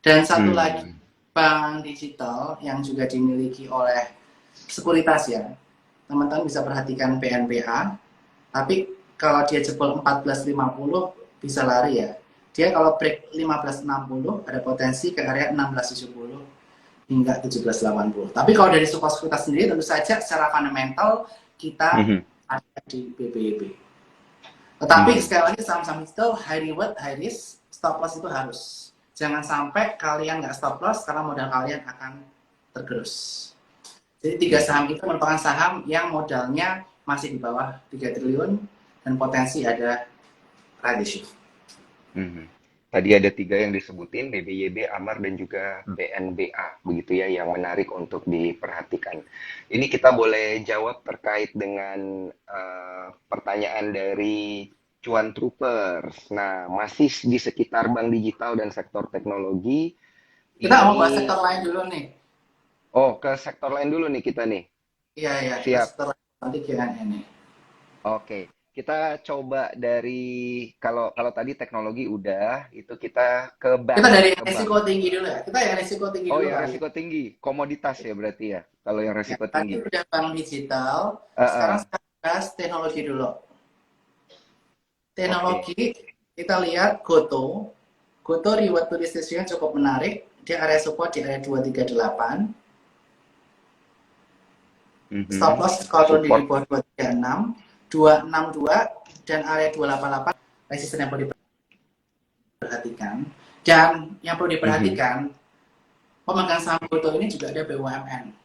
Dan satu lagi, bank digital yang juga dimiliki oleh sekuritas ya, teman-teman bisa perhatikan BNPA, tapi kalau dia jebol 1450 bisa lari ya. Dia kalau break 1560 ada potensi ke area 1670 hingga 1780. Tapi kalau dari support sekuritas sendiri tentu saja secara fundamental kita ada di BBYB. Tetapi sekali lagi saham-saham digital high reward, high risk, stop loss itu harus. Jangan sampai kalian nggak stop loss karena modal kalian akan tergerus. Jadi 3 saham itu merupakan saham yang modalnya masih di bawah 3 triliun dan potensi ada right issue. Tadi ada 3 yang disebutin, BBYB, Amar, dan juga BNBA, begitu ya, yang menarik untuk diperhatikan. Ini kita boleh jawab terkait dengan pertanyaan dari Cuan Troopers. Nah, masih di sekitar bank digital dan sektor teknologi. Kita mau bahas Ini, sektor lain dulu nih. oh, ke sektor lain dulu nih kita nih. Iya, iya, kita Siap. sektor lain nanti Q&A nih. Oke, kita coba dari kalau kalau tadi teknologi udah, itu kita ke Kita bank, dari ke bank. risiko tinggi dulu ya. Kita yang risiko tinggi Oh, dulu yang kali ya. resiko tinggi, komoditas ya berarti ya. Kalau yang Ya, resiko tadi tinggi. udah bank digital, sekarang Ah, kita bahas teknologi dulu. oke. Teknologi, kita lihat Goto. Goto reward to resistance cukup menarik. Dia area support di area 238. Stop Mhm. loss kalau turun di Support. bawah 236, 262 dan area 288 resisten yang perlu diperhatikan. Dan yang perlu Mhm. diperhatikan, pemegang saham Goto ini juga ada BUMN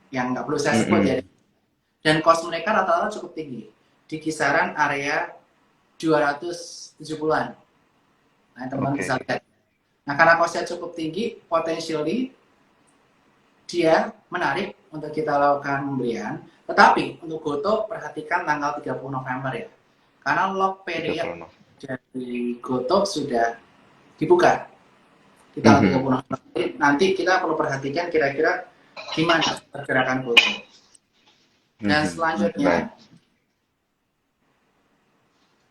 yang nggak perlu saya sebut ya. Mhm. Dan cost mereka rata-rata cukup tinggi di kisaran area 270-an. Nah, teman-teman bisa Oke. lihat. Nah, karena costnya cukup tinggi, potentially dia menarik untuk kita lakukan pembelian. Tetapi untuk Goto perhatikan tanggal 30 November ya. Karena lock period 30 Nov. dari Goto sudah dibuka di tanggal Mhm. 30 November. Nanti kita perlu perhatikan kira-kira gimana pergerakan Goto. Dan Mhm. Baik. selanjutnya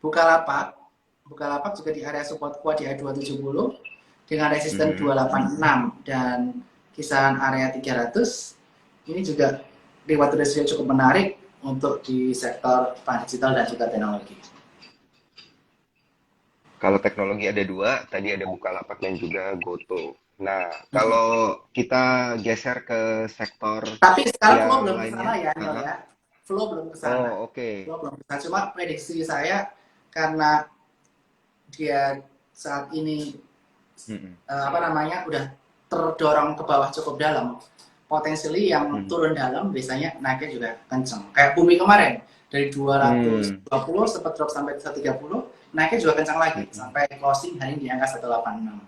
Bukalapak. Bukalapak juga di area support kuat di area 270 dengan resisten Mhm. 286 dan kisaran area 300. Ini juga reward ratio cukup menarik untuk di sektor digital dan juga teknologi. Kalau teknologi ada 2, tadi ada Bukalapak dan juga Goto. Nah, kalau kita geser ke sektor Tapi sekarang flow yang belum ke lainnya, sana ya, Nil ah, ya. Flow belum ke sana. oh, oke. Flow belum ke sana. Cuma prediksi saya karena dia saat ini Mhm. apa namanya udah terdorong ke bawah cukup dalam, potensially yang Mhm. turun dalam biasanya naiknya juga kenceng. Kayak bumi kemarin dari Hmm. 220 sempat drop sampai 130, naiknya juga kencang lagi Mhm. sampai closing hari ini di angka 186.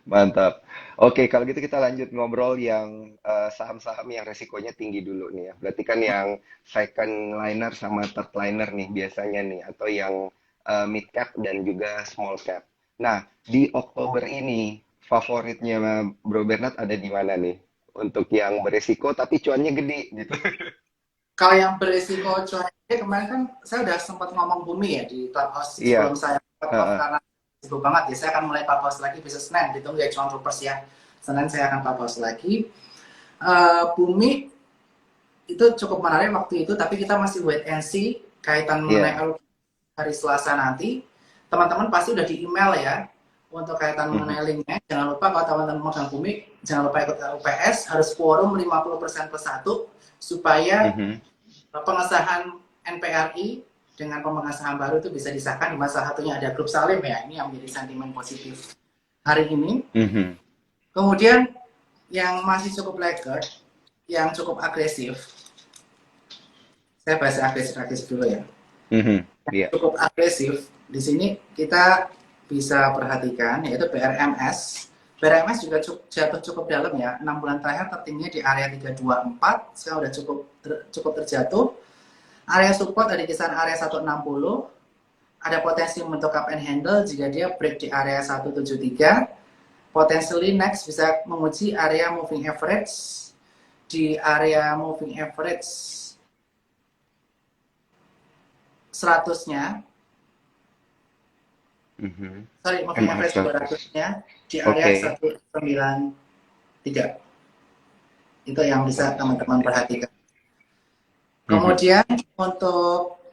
Mantap. Oke, kalau gitu kita lanjut ngobrol yang saham-saham yang resikonya tinggi dulu nih ya. Berarti kan yang second liner sama third liner nih biasanya nih, atau yang mid cap dan juga small cap. Nah, di Oktober ini favoritnya Bro Bernard ada di mana nih? Untuk yang beresiko tapi cuannya gede gitu. Kalau yang berisiko cuaca kemarin kan saya udah sempat ngomong bumi ya di clubhouse sebelum Iya. saya cut off Heeh. karena sibuk banget ya. Saya akan mulai clubhouse lagi besok Senin, ditunggu ya cuan troopers ya. Senin saya akan clubhouse lagi. Bumi itu cukup menarik waktu itu, tapi kita masih wait and see kaitan mengenai Iya. hari Selasa nanti. Teman-teman pasti udah di email ya untuk kaitan mengenai Mhm. linknya. Jangan lupa kalau teman-teman megang bumi, jangan lupa ikut UPS, harus quorum 50% plus 1 supaya Mhm. pengesahan NPRI dengan pemegang saham baru itu bisa disahkan. Di masa satunya ada grup Salim ya, ini yang menjadi sentimen positif hari ini. Mhm. Kemudian yang masih cukup laggard, yang cukup agresif, saya bahas agresif dulu ya. Mhm. Iya. Cukup agresif di sini kita bisa perhatikan yaitu BRMS. BRMS juga jatuh cukup dalam ya, 6 bulan terakhir tertingginya di area 324, sekarang udah cukup terjatuh. Area support dari kisaran area 160, ada potensi membentuk cup and handle jika dia break di area 173. Potentially next bisa menguji area moving average di area moving average 100-nya Mhm. Sorry, moving MA average 100. 200-nya di area Oke. 193. Itu yang bisa teman-teman 193. perhatikan. Mhm. Kemudian untuk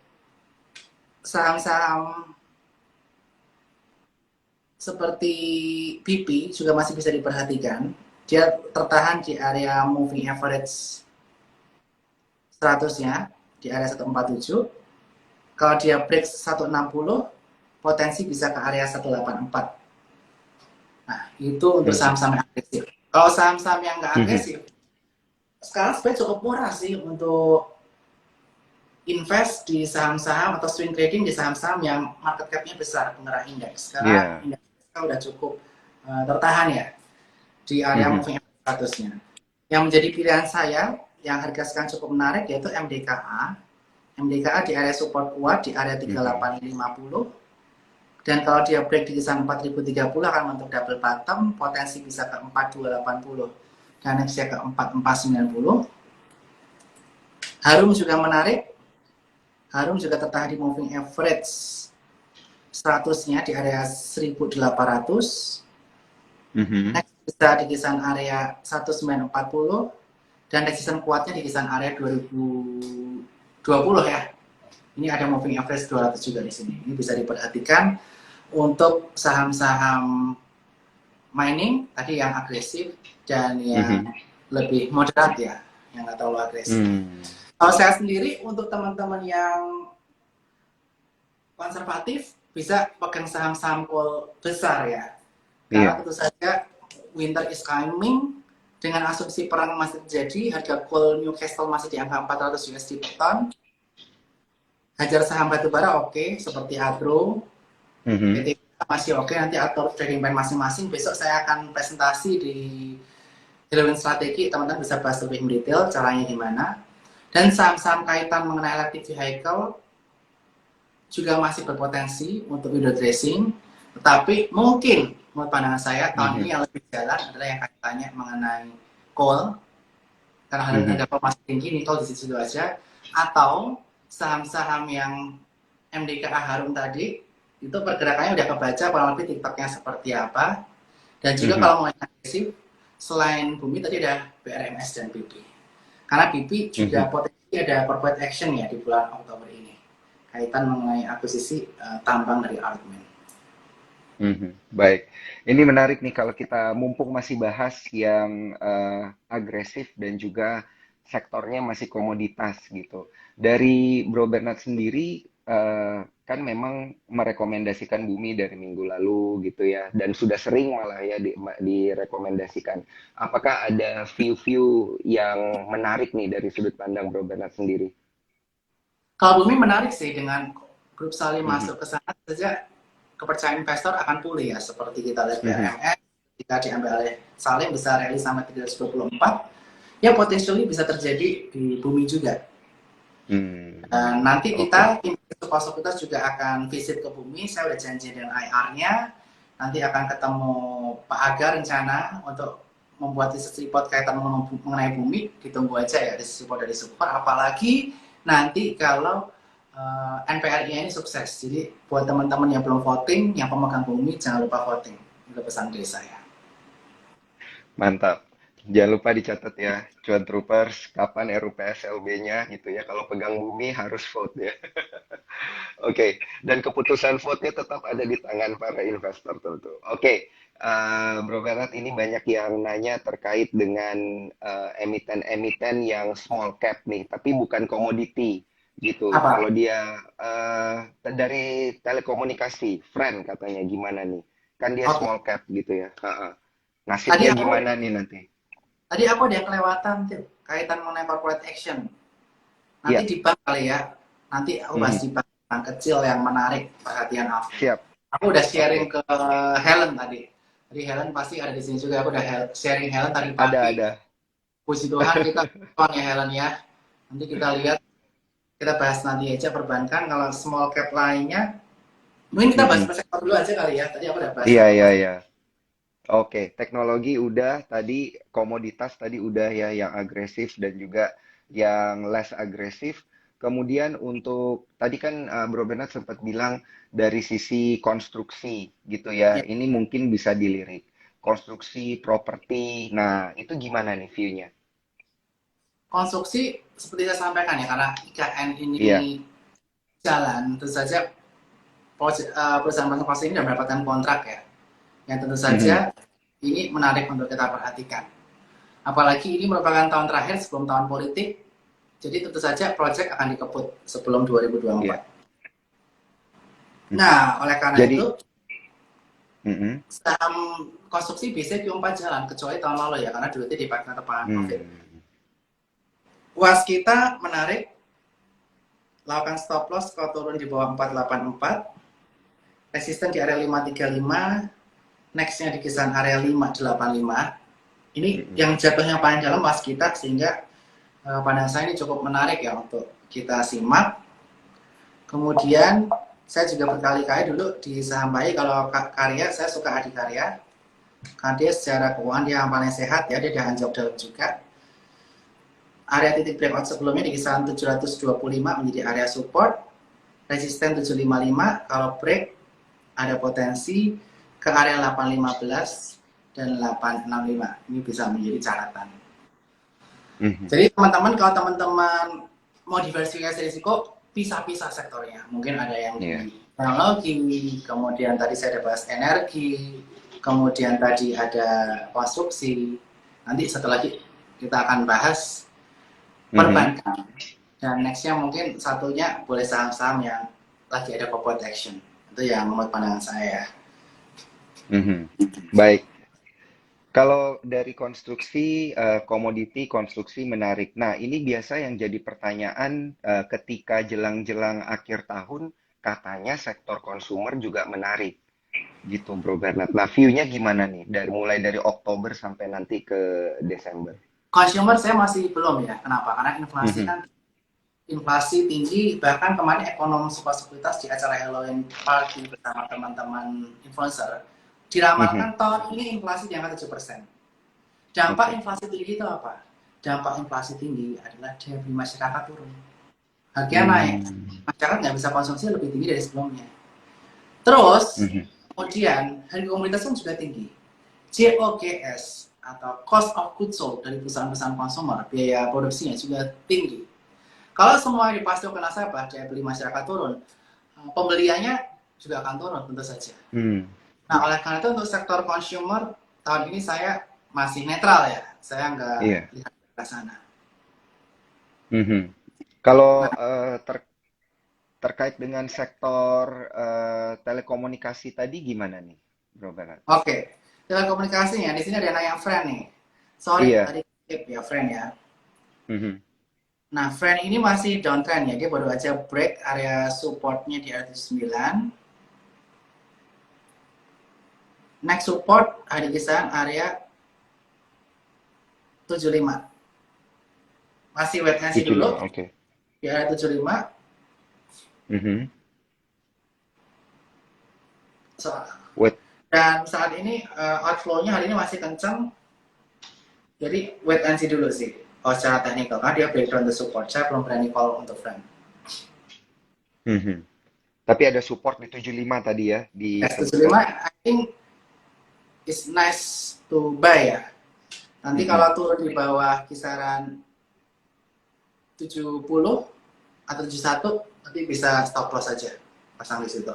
saham-saham seperti BP juga masih bisa diperhatikan. Dia tertahan di area moving average 100-nya di area 147. Kalau dia break 160, potensi bisa ke area 184. Nah, itu untuk Mhm. saham-saham yang agresif. Kalau saham-saham yang nggak Mhm. agresif, sekarang sebenarnya cukup murah sih untuk invest di saham-saham atau swing trading di saham-saham yang market cap-nya besar, penggerak indeks. Karena Iya. indeks kita udah cukup tertahan ya di area Mhm. moving average 100-nya. Yang menjadi pilihan saya yang harga sekarang cukup menarik yaitu MDKA. MDKA di area support kuat di area Mhm. 3850, dan kalau dia break di kisaran 4030 akan membentuk double bottom, potensi bisa ke 4280 dan next ke 4490. Harum juga menarik. Harum juga tertahan di moving average 100-nya di area 1800. Mhm. Next bisa di kisaran area 1940 dan resisten kuatnya di kisaran area 2020 ya. Ini ada moving average 200 juga di sini. Ini bisa diperhatikan untuk saham-saham mining tadi yang agresif dan yang Mhm. lebih moderat ya, yang nggak terlalu agresif. Hmm. Kalau saya sendiri untuk teman-teman yang konservatif bisa pegang saham-saham coal besar ya, karena Iya. tentu saja winter is coming, dengan asumsi perang masih terjadi, harga coal Newcastle masih di angka 400 USD per ton. Hajar saham batubara oke, seperti Adro, Mhm. PT masih oke, nanti atur trading plan masing-masing. Besok saya akan presentasi di Hillwin Strategi, teman-teman bisa bahas lebih detail caranya gimana. Dan saham-saham kaitan mengenai electric vehicle juga masih berpotensi untuk window dressing, tetapi mungkin menurut pandangan saya tahun ini Mhm. yang lebih jalan adalah yang kaitannya mengenai coal, karena Mhm. harga coal masih tinggi, nikel di situ aja, atau saham-saham yang MDKA Harum tadi, itu pergerakannya udah kebaca kurang lebih TikToknya seperti apa. Dan juga Mhm. kalau mau agresif, selain Bumi tadi ada BRMS dan BP. Karena BP juga Mhm. potensi ada corporate action ya di bulan Oktober ini. Kaitan mengenai akuisisi tambang dari Altman. Mhm. Baik, ini menarik nih kalau kita mumpung masih bahas yang agresif dan juga sektornya masih komoditas gitu. Dari Bro Bernard sendiri kan memang merekomendasikan Bumi dari minggu lalu gitu ya, dan sudah sering malah ya direkomendasikan. Apakah ada view-view yang menarik nih dari sudut pandang Bro Bernard sendiri? Kalau Bumi menarik sih, dengan grup Salim Mhm. masuk ke sana saja kepercayaan investor akan pulih ya, seperti kita lihat Mhm. BRMS jika diambil oleh Salim bisa rally sampai 324, ya potensialnya bisa terjadi di Bumi juga. Nanti Oke. kita tim Supas juga akan visit ke Bumi. Saya udah janji dengan IR-nya. Nanti akan ketemu Pak Aga rencana untuk membuat riset report kaitan mengenai Bumi. Ditunggu aja ya riset report dari Super. Apalagi nanti kalau NPRI ini sukses. Jadi buat teman-teman yang belum voting, yang pemegang Bumi jangan lupa voting. Itu pesan dari saya. Mantap. Jangan lupa dicatat ya, Cuan Troopers, kapan RUPSLB-nya gitu ya. Kalau pegang Bumi harus vote ya. Oke, dan keputusan vote-nya tetap ada di tangan para investor tentu. Oke, Bro Bernard, ini banyak yang nanya terkait dengan emiten-emiten yang small cap nih, tapi bukan komoditi gitu. Kalau Apa? dia dari telekomunikasi, friend katanya gimana nih? Kan dia Oke. small cap gitu ya. Ha-ha. Tadi Nasibnya aku gimana nih nanti? tadi aku ada kelewatan tuh kaitan mengenai corporate action. Nanti Iya. di bank kali ya. Nanti aku bahas Mhm. di bank yang kecil yang menarik perhatian aku. Siap. Aku udah sharing Oke. ke Helen tadi. Jadi Helen pasti ada di sini juga. Aku udah sharing Helen tadi pagi. Ada. Puji Tuhan kita on ya Helen ya. Nanti kita lihat, kita bahas nanti aja perbankan. Kalau small cap lainnya, mungkin kita bahas Mhm. per sektor dulu aja kali ya. Tadi aku udah bahas Iya, beberapa. iya, iya. Oke, teknologi udah tadi, komoditas tadi udah ya yang agresif dan juga yang less agresif. Kemudian untuk tadi kan Bro Bernard sempat bilang dari sisi konstruksi gitu ya, Ya, ini mungkin bisa dilirik. Konstruksi, properti, nah itu gimana nih view-nya? konstruksi seperti saya sampaikan ya, karena IKN ini Iya. jalan, tentu saja perusahaan konstruksi ini sudah mendapatkan kontrak ya, yang tentu saja Mhm. ini menarik untuk kita perhatikan. Apalagi ini merupakan tahun terakhir sebelum tahun politik, jadi tentu saja proyek akan dikebut sebelum 2024. Iya. Mhm. Nah, oleh karena Jadi, itu, mhm. saham konstruksi biasanya Q4 jalan, kecuali tahun lalu ya, karena duitnya dipakai untuk pangan COVID. Hmm. Was kita menarik, lakukan stop loss kalau turun di bawah 484, resisten di area 535, nextnya di kisaran area 585. Ini Mhm. yang jatuhnya paling dalam was kita, sehingga pandangan saya ini cukup menarik ya untuk kita simak. Kemudian saya juga berkali-kali dulu di saham bayi, kalau karya saya suka Adikarya, karena dia secara keuangan dia yang paling sehat ya, dia udah anjlok dalam juga. Area titik breakout sebelumnya di kisaran 725 menjadi area support, resisten 755, kalau break ada potensi ke area 815 dan 865. Ini bisa menjadi catatan. Mhm. Jadi teman-teman, kalau teman-teman mau diversifikasi risiko, pisah-pisah sektornya. Mungkin ada yang Iya. di teknologi, kemudian tadi saya ada bahas energi, kemudian tadi ada konstruksi. Nanti setelah kita akan bahas Mhm. perbankan. Dan nextnya mungkin satunya boleh saham-saham yang lagi ada corporate action. Itu yang menurut pandangan saya. Mhm. Baik. Kalau dari konstruksi, komoditi konstruksi menarik. Nah, ini biasa yang jadi pertanyaan ketika jelang-jelang akhir tahun, katanya sektor konsumer juga menarik, gitu Bro Bernard. Nah, view-nya gimana nih? Mulai dari Oktober sampai nanti ke Desember. Consumer saya masih belum ya. Kenapa? Karena Mhm. inflasi tinggi, bahkan kemarin ekonom sekuritas di acara Halloween Party bersama teman-teman influencer Mhm. diramalkan tahun ini inflasi di angka 7%. Dampak Oke. inflasi tinggi itu apa? Dampak inflasi tinggi adalah daya beli masyarakat turun, harganya naik, Hmm. masyarakat nggak bisa konsumsi lebih tinggi dari sebelumnya. Terus Mhm. kemudian harga komoditas pun juga tinggi. COGS atau cost of goods sold dari perusahaan-perusahaan konsumer, biaya produksinya juga tinggi. Kalau semua dipasok ke nasabah, daya beli masyarakat turun, pembeliannya juga akan turun tentu saja. Hmm. Nah, oleh karena itu untuk sektor consumer tahun ini saya masih netral ya, saya nggak Iya. lihat ke sana. Mhm. Kalau Nah, terkait dengan sektor telekomunikasi tadi gimana nih, Bro Bernard? oke, okay. Telekomunikasinya di sini ada yang nanya friend nih. Sorry Iya. tadi skip ya friend ya. Mhm. Nah, friend ini masih downtrend ya, dia baru aja break area supportnya di area 79. Next support ada di kisaran area 75. Masih wait and see dulu 75, oke. di area 75. Mhm. So, Wait. dan saat ini outflow-nya hari ini masih kencang, jadi wait and see dulu sih. Oh, secara teknikal, karena dia breakdown the support. Saya belum berani call untuk friend. Mhm. Tapi ada support di 75 tadi ya disebutkan. S75, I think is nice to buy ya. Nanti Mhm. kalau turun di bawah kisaran 70 atau 71, nanti bisa stop loss saja. Pasang di situ.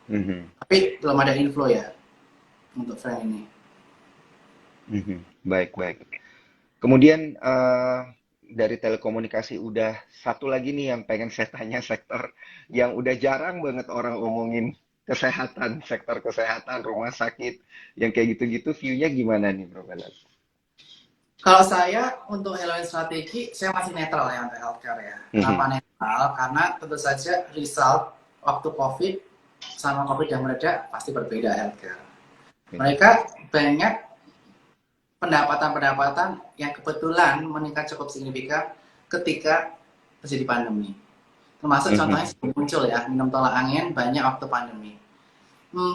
Mhm. Tapi belum ada inflow ya untuk friend ini. Mhm. Baik, baik. Kemudian dari telekomunikasi udah satu lagi nih yang pengen saya tanya sektor yang udah jarang banget orang omongin kesehatan, sektor kesehatan, rumah sakit, yang kayak gitu-gitu view-nya gimana nih Bro Benet? Kalau saya untuk Halloween strategi, saya masih netral ya untuk healthcare ya. Kenapa Mhm. netral? Karena tentu saja result waktu COVID sama COVID yang mereda pasti berbeda healthcare. Beda. Mereka banyak pendapatan-pendapatan yang kebetulan meningkat cukup signifikan ketika terjadi pandemi. Termasuk contohnya Mhm. sebelum muncul ya, minum tolak angin banyak waktu pandemi.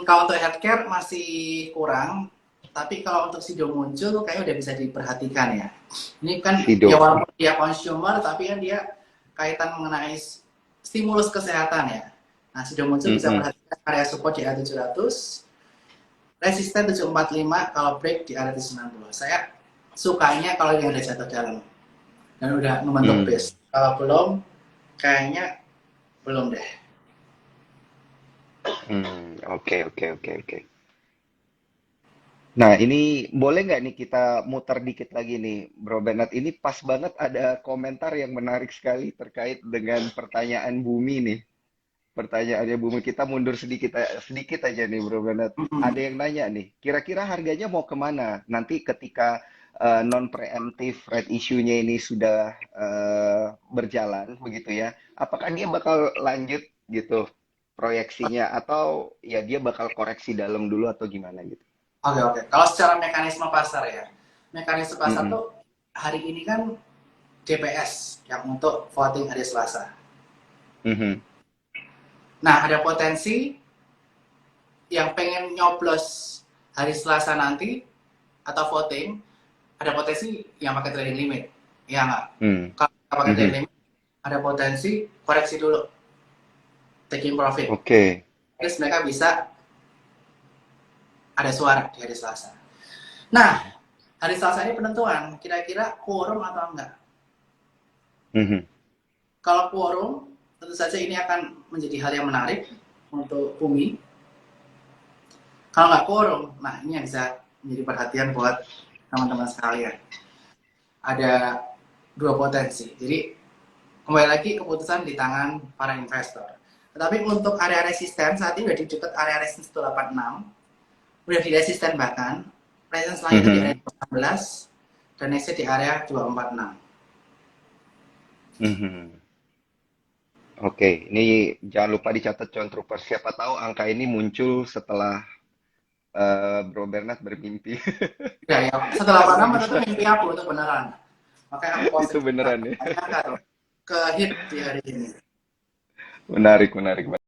Kalau untuk healthcare masih kurang, tapi kalau untuk Sido muncul kayaknya udah bisa diperhatikan ya. Ini kan ya Sido. walaupun dia consumer, tapi kan dia kaitan mengenai stimulus kesehatan ya. Nah, sudah muncul bisa Mm-mm. perhatikan area support di area 700, resisten 745, kalau break di area 760. Saya sukanya kalau yang udah jatuh dalam dan udah membentuk Hmm. base. Kalau belum, kayaknya belum deh. Oke, oke, oke, oke. Nah, ini boleh nggak nih kita muter dikit lagi nih, Bro Bernard. Ini pas banget ada komentar yang menarik sekali terkait dengan pertanyaan Bumi nih. Pertanyaannya Bumi, kita mundur sedikit sedikit aja nih, Bro Bernard. Ada Mm-mm. yang nanya nih, kira-kira harganya mau kemana? Nanti ketika non preemptive right issue-nya ini sudah berjalan begitu ya, apakah dia bakal lanjut gitu proyeksinya atau ya dia bakal koreksi dalam dulu atau gimana gitu? Oke, oke. Kalau secara mekanisme pasar ya, mekanisme pasar Mm-mm. tuh hari ini kan DPS yang untuk voting hari Selasa. Mhm. Nah, ada potensi yang pengen nyoblos hari Selasa nanti atau voting, ada potensi yang pakai trading limit. Ya nggak? Hmm. Kalau nggak pakai trading Mhm. limit, ada potensi koreksi dulu, taking profit. Oke. Terus mereka bisa ada suara di hari Selasa. Nah, hari Selasa ini penentuan, kira-kira quorum atau enggak. Mhm. Kalau quorum, tentu saja ini akan menjadi hal yang menarik untuk Bumi. Kalau nggak quorum, nah ini yang bisa menjadi perhatian buat teman-teman sekalian. Ada dua potensi. Jadi kembali lagi keputusan di tangan para investor. Tetapi untuk area resisten saat ini sudah di dekat area resisten 186, sudah di resisten bahkan. Resisten selanjutnya di area Mhm. 16 dan exit di area 246. Mhm. Oke, ini jangan lupa dicatat John Trooper. Siapa tahu angka ini muncul setelah Bro Bernard bermimpi. Ya, ya. Setelah Karena Panama itu bisa. mimpi aku itu beneran. Makanya aku Itu posting juga. beneran ya. Banyak kan ke hit di hari ini. Menarik, menarik.